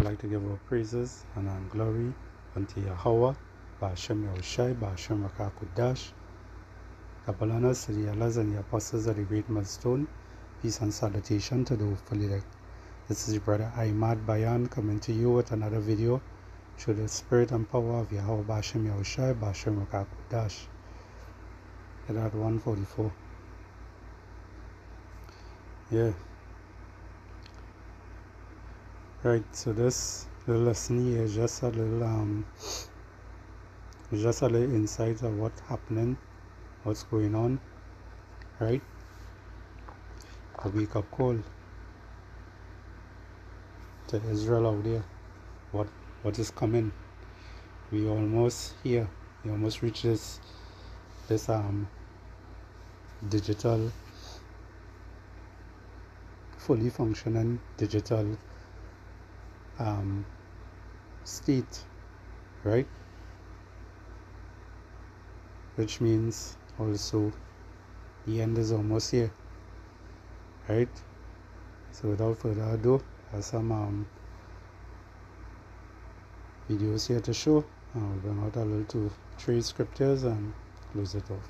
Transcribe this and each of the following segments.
would like to give our praises and glory unto Yahweh, Ba'ashem Yahushai, Ba'ashem Rakakudash, Kabalanas, the Allahs and the Apostles of the Great Millstone. Peace and salutation to the hopefully elect. This is your brother Ahmad Bayan coming to you with another video through the spirit and power of Yahweh, Ba'ashem Yahushai, Ba'ashem Rakakudash. Get at 144. Yeah. Right, so this little lesson here is just a little insight of what's happening, what's going on, right? A wake up call to Israel out there. What is coming? We almost here. We almost reached this digital, fully functioning digital state, right? Which means also the end is almost here, right? So without further ado, I have some videos here to show. I'll bring out a little 2-3 scriptures and close it off.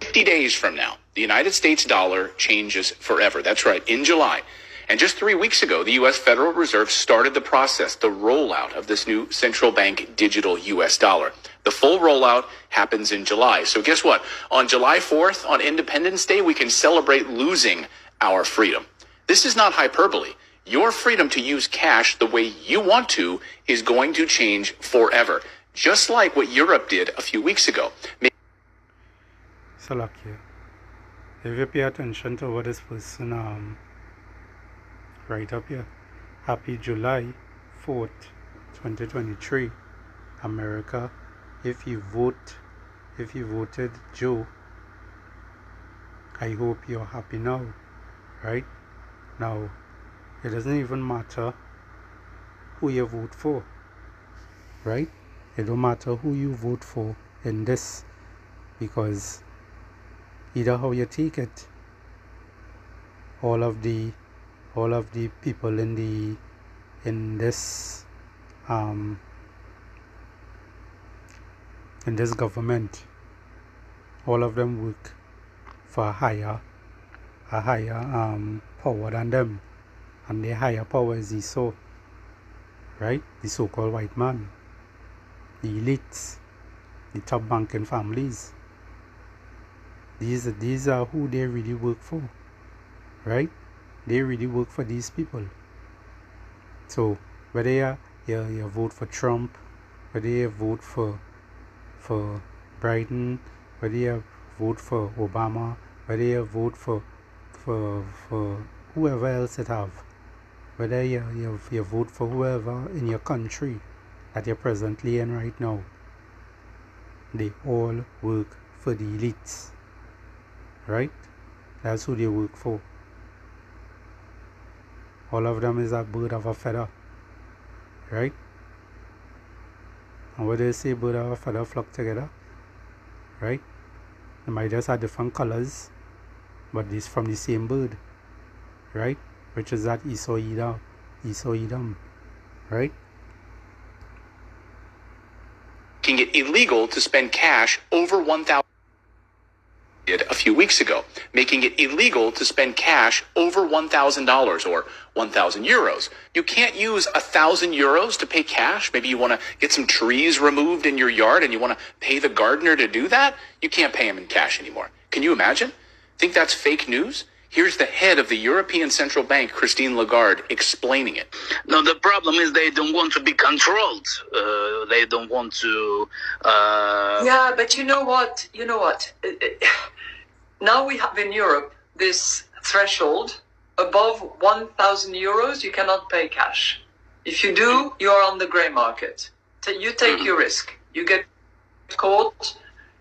50 days from now, the United States dollar changes forever. That's right, in July. And just 3 weeks ago, the U.S. Federal Reserve started the process, the rollout of this new central bank digital U.S. dollar. The full rollout happens in July. So guess what? On July 4th, on Independence Day, we can celebrate losing our freedom. This is not hyperbole. Your freedom to use cash the way you want to is going to change forever, just like what Europe did a few weeks ago. Salakia. If you pay attention to what this person right up here, happy July 4th, 2023, America. If you voted Joe, I hope you're happy now, right? Now, it doesn't even matter who you vote for, right? It don't matter who you vote for in this, because either how you take it, all of the people in this government, all of them work for a higher power than them, and the higher power is the right? The so-called white man, the elites, the top banking families. These are who they really work for, right? They really work for these people. So whether you vote for Trump, whether you vote for Biden, whether you vote for Obama, whether you vote for whoever else it have, whether you vote for whoever in your country that you're presently in right now, they all work for the elites, right? That's who they work for. All of them is a bird of a feather, right? And what they say, bird of a feather flock together, right? They might just have different colors, but it's from the same bird, right? Which is that Esau Edom, right? Making it illegal to spend cash over $1,000 a few weeks ago, making it illegal to spend cash over $1,000 or 1,000 euros. You can't use 1,000 euros to pay cash. Maybe you want to get some trees removed in your yard and you want to pay the gardener to do that. You can't pay him in cash anymore. Can you imagine? Think that's fake news? Here's the head of the European Central Bank, Christine Lagarde, explaining it. No, the problem is they don't want to be controlled. They don't want to... Yeah, but you know what? Now we have in Europe this threshold. Above 1,000 euros, you cannot pay cash. If you do, you're on the grey market. So you take your risk. You get caught,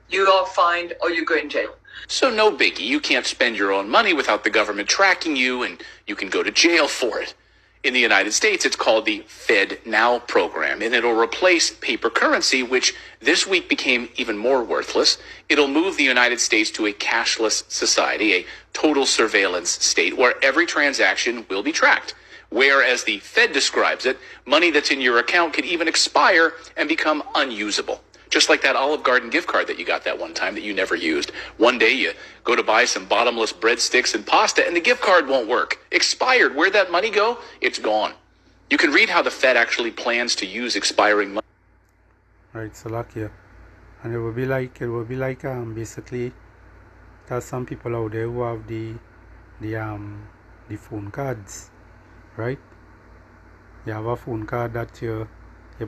you are fined, or you go in jail. So no biggie. You can't spend your own money without the government tracking you, and you can go to jail for it. In the United States, it's called the Fed Now program, and it'll replace paper currency, which this week became even more worthless. It'll move the United States to a cashless society, a total surveillance state where every transaction will be tracked. Whereas the Fed describes it, money that's in your account could even expire and become unusable. Just like that Olive Garden gift card that you got that one time that you never used. One day you go to buy some bottomless breadsticks and pasta and the gift card won't work. Expired. Where'd that money go? It's gone. You can read how the Fed actually plans to use expiring money. Right, so like here. And it will be like basically there's some people out there who have the phone cards, right? You have a phone card that you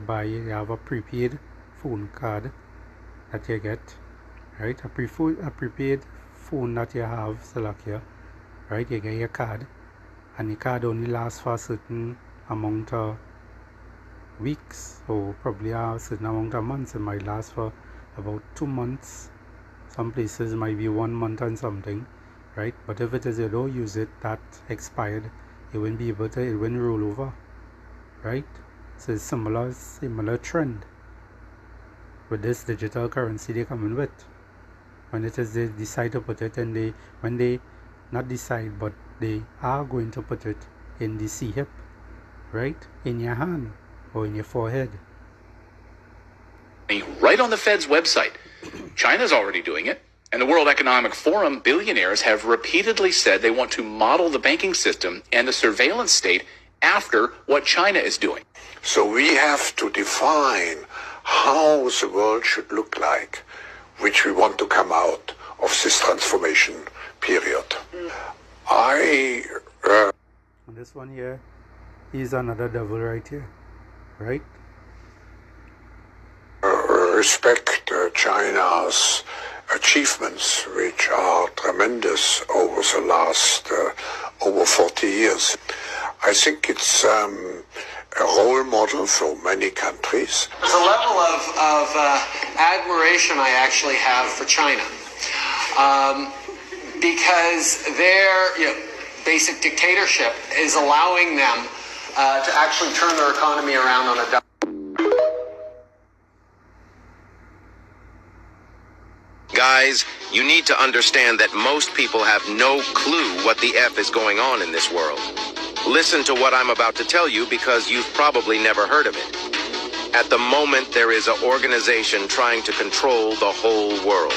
buy, you have a prepaid phone card that you get, right? A prepaid phone that you have, so like here, right? You get your card, and the card only lasts for a certain amount of weeks, or probably a certain amount of months. It might last for about 2 months. Some places might be 1 month and something, right? But if it is you don't use it, that expired, it won't be able to, it won't roll over, right? So it's similar trend with this digital currency they come in with. When it is they decide to put it in when they not decide, but they are going to put it in the C-hip, right? In your hand or in your forehead. Right on the Fed's website. China's already doing it. And the World Economic Forum billionaires have repeatedly said they want to model the banking system and the surveillance state after what China is doing. So we have to define how the world should look like, which we want to come out of this transformation period. And this one here is another devil right here, right? Respect China's achievements, which are tremendous over the last over 40 years. I think it's a role model for many countries. There's a level of admiration I actually have for China, because their basic dictatorship is allowing them to actually turn their economy around on a dime. Guys, you need to understand that most people have no clue what the F is going on in this world. Listen to what I'm about to tell you because you've probably never heard of it. At the moment, there is an organization trying to control the whole world.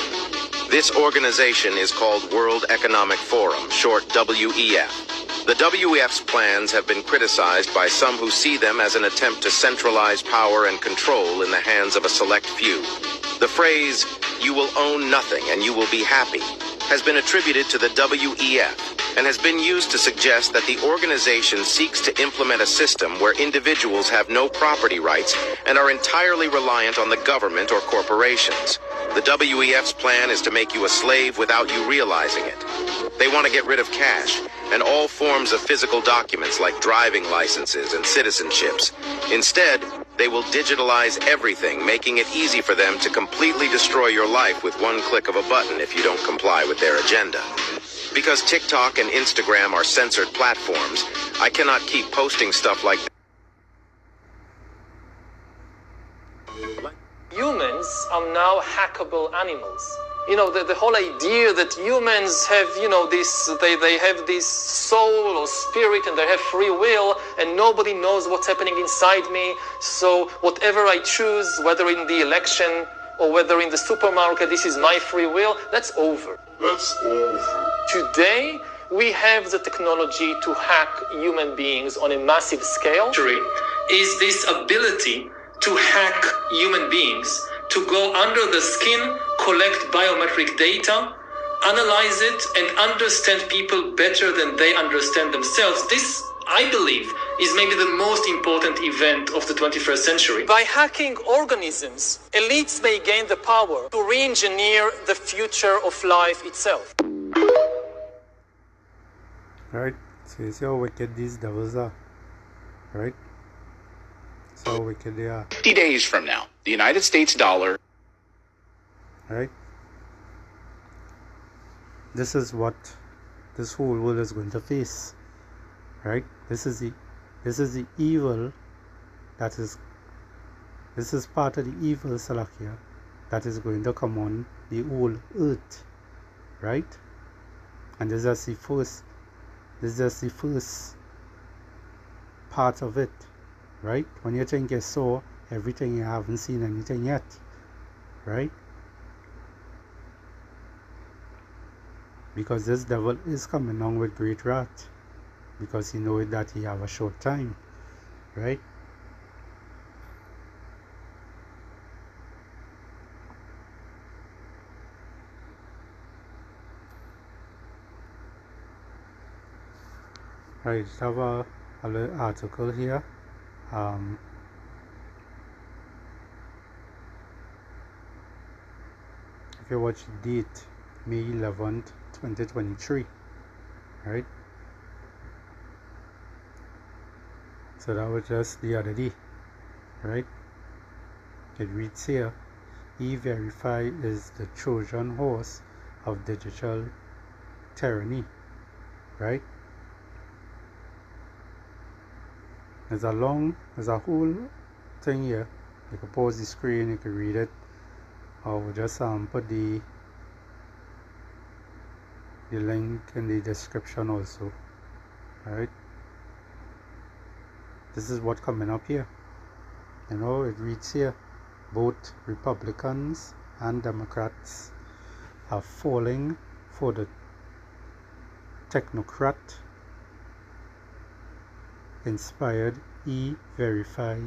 This organization is called World Economic Forum, short WEF. The WEF's plans have been criticized by some who see them as an attempt to centralize power and control in the hands of a select few. The phrase, "you will own nothing and you will be happy," has been attributed to the WEF and has been used to suggest that the organization seeks to implement a system where individuals have no property rights and are entirely reliant on the government or corporations. The WEF's plan is to make you a slave without you realizing it. They want to get rid of cash and all forms of physical documents like driving licenses and citizenships. Instead, they will digitalize everything, making it easy for them to completely destroy your life with one click of a button if you don't comply with their agenda. Because TikTok and Instagram are censored platforms, I cannot keep posting stuff like that. Humans are now hackable animals. The whole idea that humans have, they have this soul or spirit and they have free will and nobody knows what's happening inside me. So whatever I choose, whether in the election or whether in the supermarket, this is my free will, that's over. Today, we have the technology to hack human beings on a massive scale. Is this ability to hack human beings, to go under the skin, collect biometric data, analyze it, and understand people better than they understand themselves. This, I believe, is maybe the most important event of the 21st century. By hacking organisms, elites may gain the power to re-engineer the future of life itself. Right? So you see how wicked these devils are, right? So wicked they are. 50 days from now, the United States dollar. Right? This is what this whole world is going to face. Right? This is the evil that is. This is part of the evil, Salakia, that is going to come on the whole earth. Right? And this is just the first part of it, right? When you think you saw everything, you haven't seen anything yet, right? Because this devil is coming on with great wrath, because he knows that he have a short time, right? Right, I have a little article here. If you watch the date, May 11th, 2023, right? So that was just the other day, right? It reads here, E-Verify is the Trojan horse of digital tyranny, right? There's a whole thing here. You can pause the screen, you can read it, or we'll just put the link in the description also, right? This is what's coming up here. You know, it reads here, both Republicans and Democrats are falling for the technocrat inspired E-Verify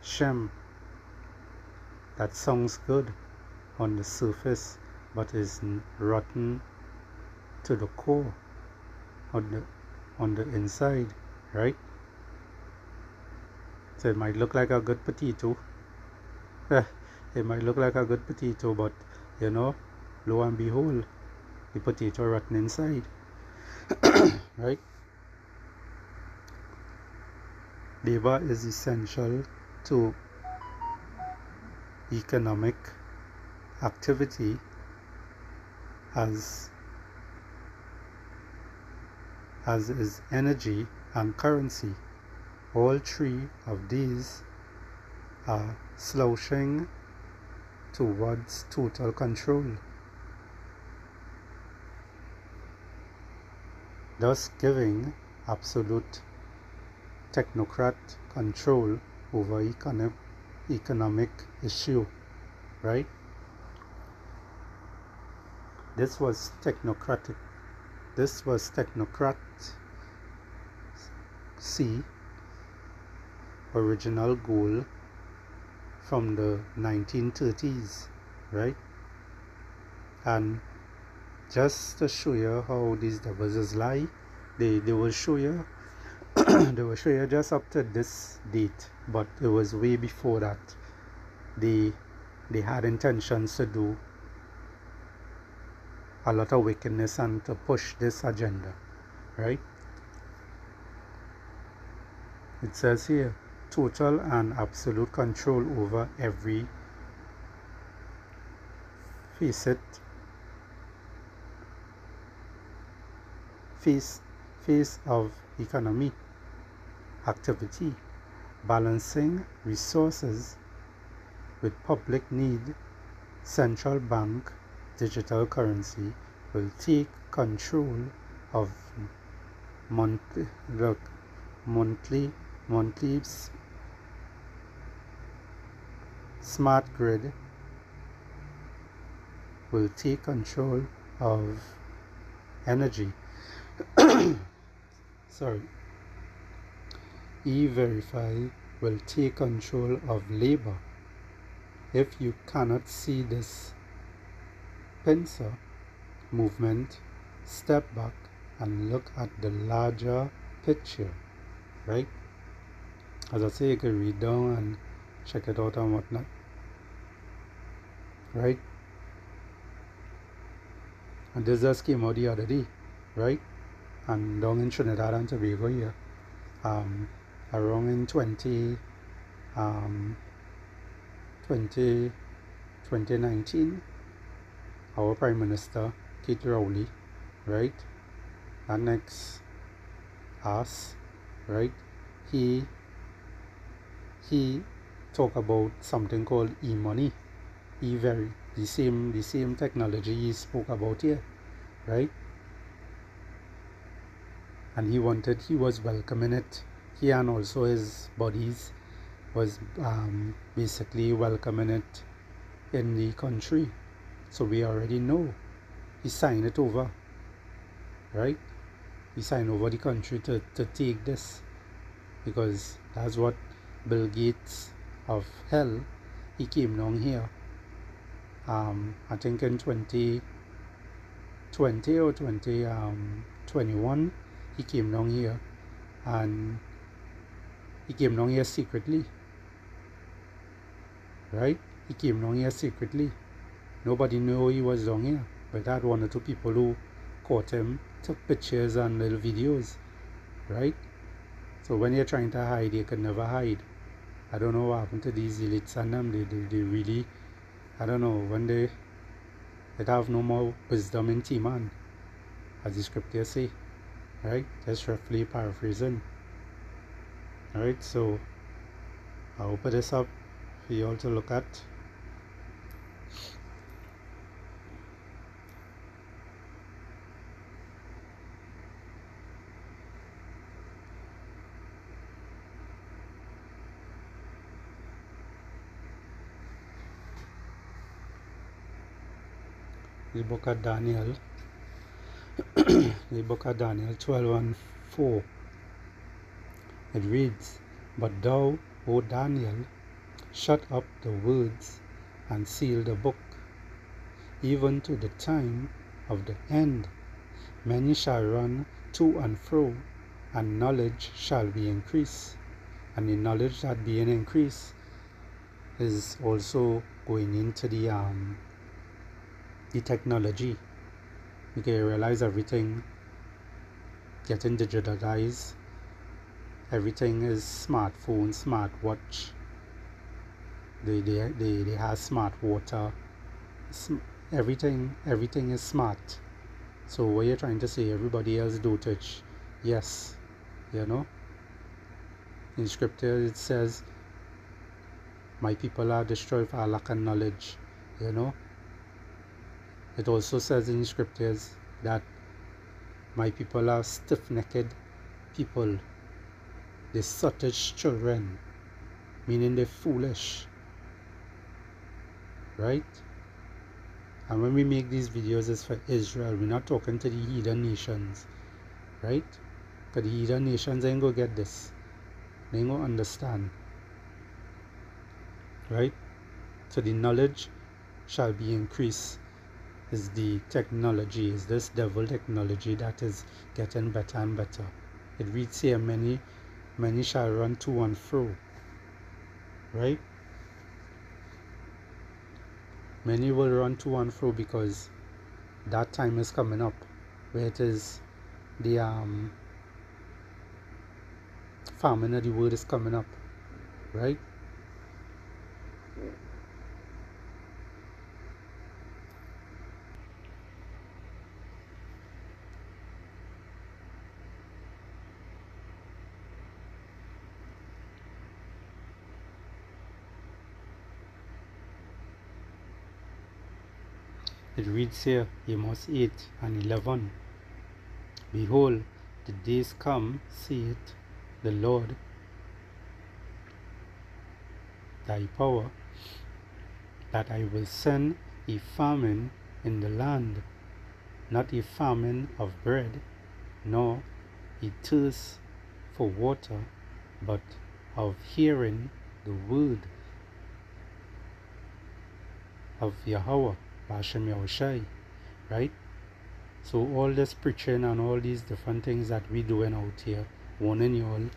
sham. That sounds good on the surface, but is rotten to the core, on the inside, right? So it might look like a good potato. It might look like a good potato, but you know, lo and behold, the potato rotten inside. Right? Labor is essential to economic activity as is energy and currency. All three of these are slouching towards total control, thus giving absolute technocrat control over economic issue, right? This was technocrat C original goal from the 1930s, right? And just to show you how these devils is lie, they will show you they will show you just up to this date, but it was way before that. They had intentions to do a lot of wickedness and to push this agenda, right? It says here, total and absolute control over every facet of economy activity, balancing resources with public need. Central bank digital currency will take control of monthly smart grid will take control of energy. Sorry. E-Verify will take control of labor. If you cannot see this pincer movement, step back and look at the larger picture, right? As I say, you can read down and check it out and whatnot, right? And this just came out the other day, right? And down in Trinidad and Tobago here, around in 2019, our Prime Minister, Keith Rowley, right, and next us, right, he talked about something called e-money, e-very, the same technology he spoke about here, right? And he was welcoming it he and also his buddies was basically welcoming it in the country. So we already know he signed it over, right? He signed over the country to take this, because that's what Bill Gates of hell, he came down here, I think in 2020 or 2021, he came down here, and he came down here secretly, right? He came down here secretly. Nobody knew he was down here, but that one or two people who caught him, took pictures and little videos, right? So when you're trying to hide, you can never hide. I don't know what happened to these elites and them. They really, I don't know, when they have no more wisdom in T-man, as the scriptures say, right? Just roughly paraphrasing. Alright, so I'll put this up for you all to look at. The book of Daniel, the book of Daniel 12:4. It reads, "But thou, O Daniel, shut up the words and seal the book, even to the time of the end. Many shall run to and fro, and knowledge shall be increased." And the knowledge that being increased is also going into the technology. You can realize everything getting digitalized. Everything is smartphone, smartwatch. They have smart water. Everything is smart. So what you're trying to say, everybody else dotage. Yes, you know. In scripture it says, "My people are destroyed for lack of knowledge." You know. It also says in scriptures that my people are stiff-necked people. They're sottish children, meaning they're foolish, right? And when we make these videos, it's for Israel. We're not talking to the heathen nations, right? Because the heathen nations ain't gonna get this. They ain't gonna understand, right? So the knowledge shall be increased. Is the technology, is this devil technology that is getting better and better. It reads here, many shall run to and fro, right? Many will run to and fro because that time is coming up where it is the famine of the word is coming up, right? It reads here, Amos 8:11. "Behold, the days come, saith the Lord, thy power, that I will send a famine in the land, not a famine of bread, nor a thirst for water, but of hearing the word of Yahweh, Bashem Yahushai," right? So all this preaching and all these different things that we doing out here, warning you all,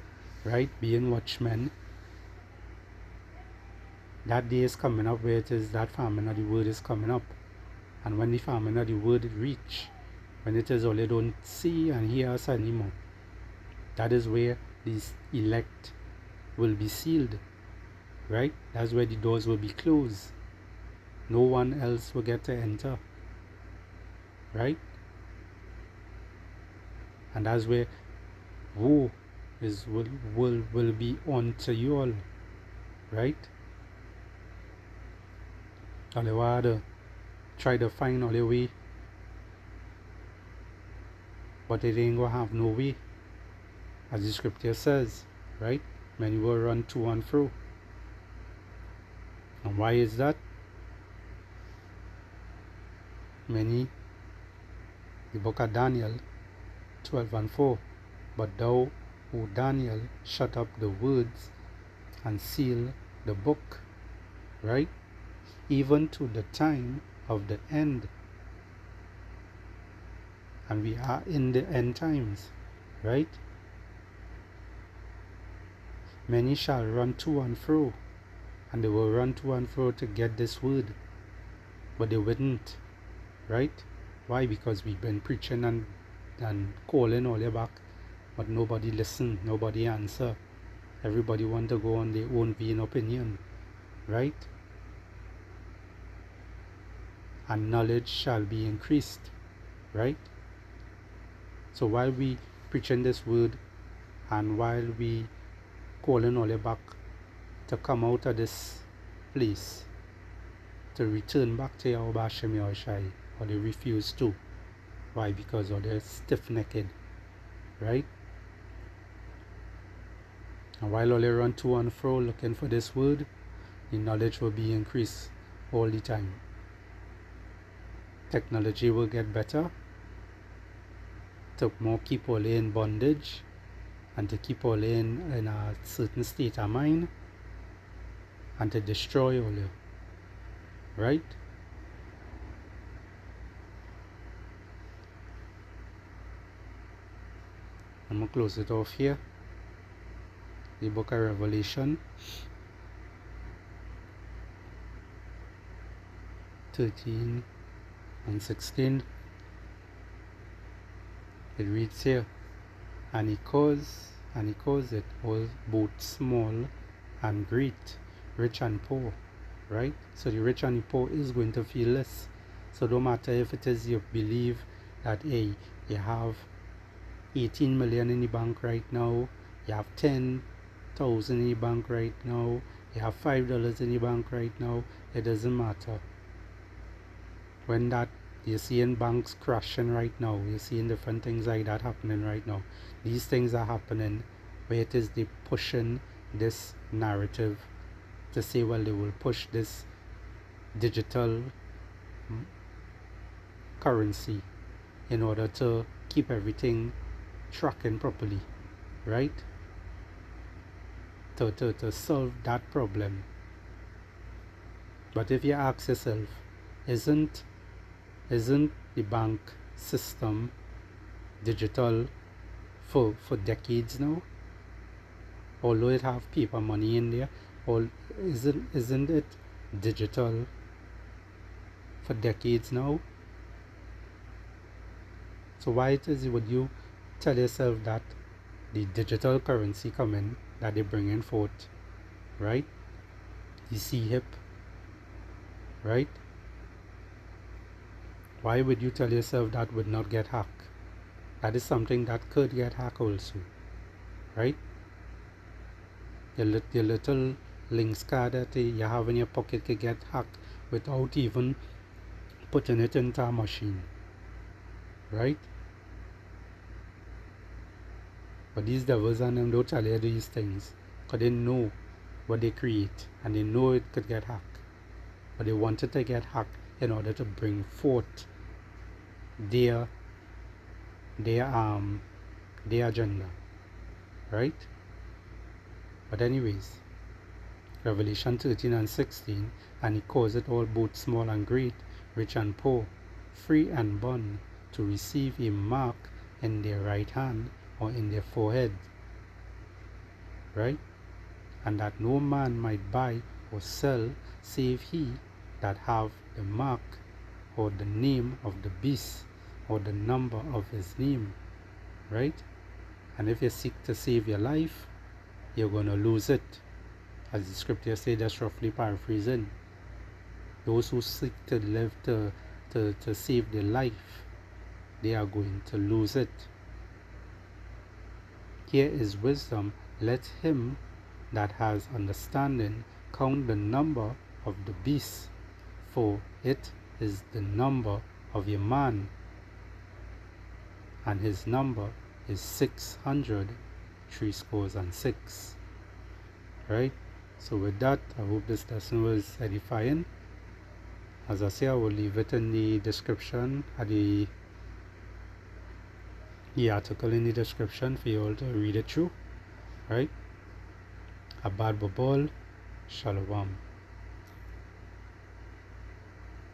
right? Being watchmen, that day is coming up where it is that famine of the word is coming up. And when the famine of the word reach, when it is all they don't see and hear us anymore, that is where these elect will be sealed, right? That's where the doors will be closed. No one else will get to enter, right? And that's where woe will be on to you all, right? All the while to try to find all the way, but it ain't gonna have no way, as the scripture says, right? Many will run to and fro. And why is that? Many, the book of Daniel 12:4, but thou, O Daniel, shut up the words and seal the book, right? Even to the time of the end. And we are in the end times, right? Many shall run to and fro, and they will run to and fro to get this word, but they wouldn't, right? Why? Because we've been preaching and calling all the back, but nobody listen, nobody answer. Everybody want to go on their own vain opinion, right? And knowledge shall be increased, right? So while we preaching this word, and while we calling all the back to come out of this place, to return back to Yahweh Hashem Yahushai, or they refuse to. Why? Because of they're stiff-necked, right? And while all they run to and fro looking for this word, the knowledge will be increased all the time. Technology will get better to more keep all in bondage and to keep all in a certain state of mind and to destroy all you, right? I'm going to close it off here. The book of Revelation 13 and 16. It reads here, and he calls it all, both small and great, rich and poor, right? So the rich and the poor is going to feel less. So no matter if it is you believe that, hey, you have 18 million in the bank right now, you have 10,000 in the bank right now, you have $5 in the bank right now, it doesn't matter. When that you're seeing banks crashing right now, you're seeing different things like that happening right now. These things are happening where it is they pushing this narrative to say, well, they will push this digital currency in order to keep everything tracking properly, right? To solve that problem. But if you ask yourself, isn't the bank system digital for decades now? Although it have paper money in there, or isn't it digital for decades now? So why it is would you tell yourself that the digital currency coming that they're bringing forth, right? The C-HIP, right? Why would you tell yourself that would not get hacked? That is something that could get hacked also, right? Your little links card that you have in your pocket could get hacked without even putting it into a machine, right? But these devils and them don't tell you these things because they know what they create and they know it could get hacked. But they wanted to get hacked in order to bring forth their agenda, right? But anyways, Revelation 13 and 16, and he calls it all, both small and great, rich and poor, free and bond, to receive a mark in their right hand or in their forehead, right? And that no man might buy or sell save he that have the mark or the name of the beast or the number of his name, right? And if you seek to save your life, you're going to lose it. As the scripture says, that's roughly paraphrasing. Those who seek to live to save their life, they are going to lose it. Here is wisdom. Let him that has understanding count the number of the beast, for it is the number of a man, and his number is 636. 6. Right? So with that, I hope this lesson was edifying. As I say, I will leave it in the description, the article in the description for you all to read it through. Right? Abad Babal, Shalom.